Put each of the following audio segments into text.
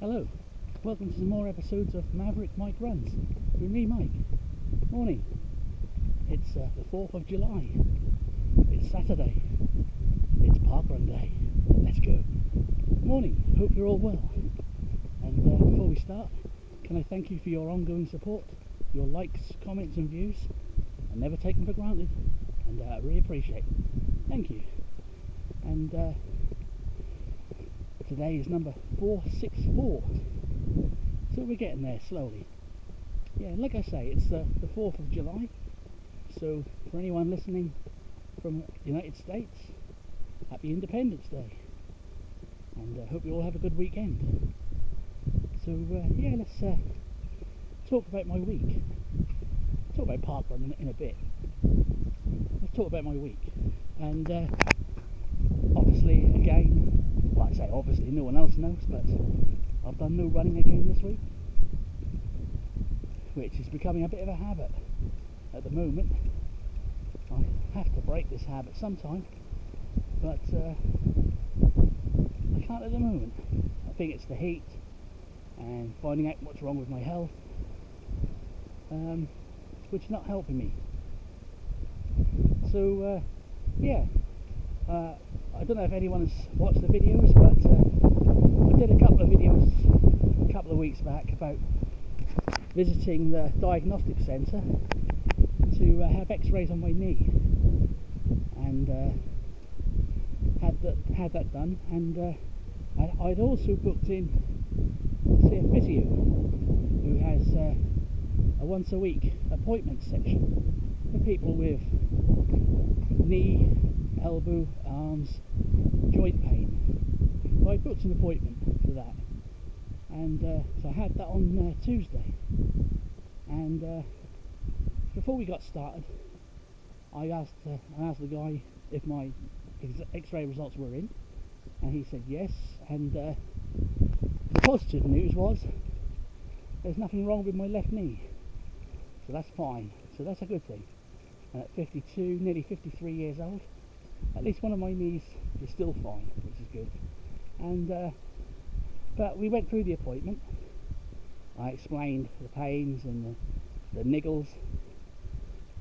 Hello, welcome to some more episodes of Maverick Mike Runs with me, Mike. Morning. It's the 4th of July. It's Saturday. It's parkrun day. Let's go. Morning. Hope you're all well. And before we start, can I thank you for your ongoing support, your likes, comments and views. I never take them for granted, and I really appreciate it. Thank you. And today is number 464, so we're getting there slowly. Yeah, like I say, it's the 4th of July, so for anyone listening from the United States, happy Independence Day, and I hope you all have a good weekend. So yeah, let's talk about my week. Talk about parkrun in a bit. Let's talk about my week. And obviously, again, well, I say obviously, no one else knows, but I've done no running again this week, which is becoming a bit of a habit at the moment. I have to break this habit sometime, but I can't at the moment. I think it's the heat and finding out what's wrong with my health, which is not helping me. So yeah, I don't know if anyone has watched the videos, but I did a couple of videos a couple of weeks back about visiting the diagnostic centre to have x-rays on my knee, and had that done, and I'd also booked in to see a physio who has a once a week appointment section for people with knee, elbow, arms, joint pain. So I booked an appointment for that, and so I had that on Tuesday, and before we got started I asked the guy if my x-ray results were in, and he said yes, and the positive news was there's nothing wrong with my left knee, so that's fine, so that's a good thing. And at 52, nearly 53 years old, at least one of my knees is still fine, which is good. And but we went through the appointment. I explained the pains and the niggles,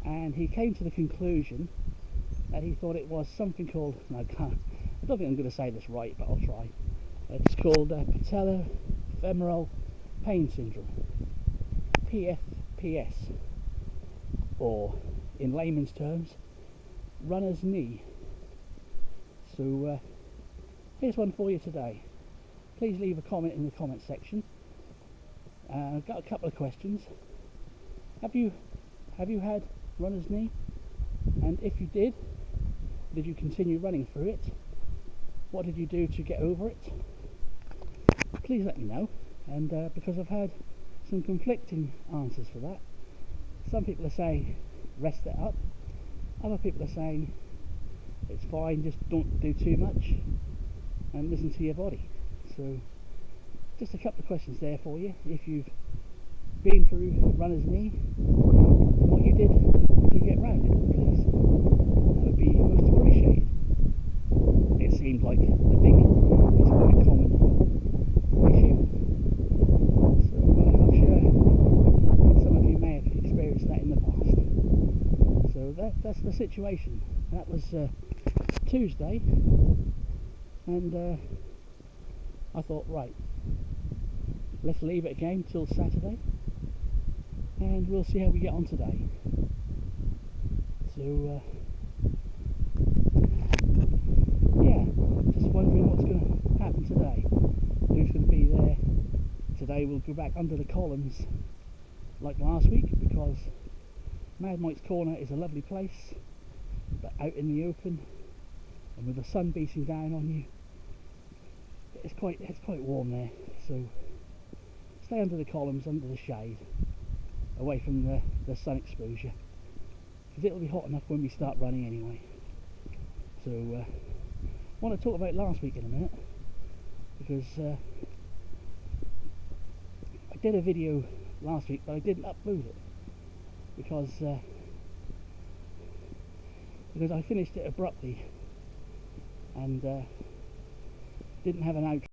and he came to the conclusion that he thought it was something called, I don't think I'm going to say this right, but I'll try. It's called patellofemoral pain syndrome, PFPS, or in layman's terms, runner's knee. So here's one for you today. Please leave a comment in the comment section. I've got a couple of questions. Have you had runner's knee? And if you did you continue running through it? What did you do to get over it? Please let me know. And because I've had some conflicting answers for that. Some people are saying rest it up. Other people are saying it's fine, just don't do too much and listen to your body. So just a couple of questions there for you. If you've been through runner's knee, and what you did to get round it, please. That would be most appreciated. It seems like, I think it's quite a common issue. So I'm sure some of you may have experienced that in the past. So that's the situation. That was Tuesday, and I thought, right, let's leave it again till Saturday, and we'll see how we get on today. So yeah, just wondering what's going to happen today. Who's going to be there today? We'll go back under the columns like last week, because Mad Mike's Corner is a lovely place, but out in the open and with the sun beating down on you, it's quite warm there. So stay under the columns, under the shade, away from the sun exposure, because it'll be hot enough when we start running anyway. So I want to talk about last week in a minute, because I did a video last week, but I didn't upload it because I finished it abruptly and didn't have an outro.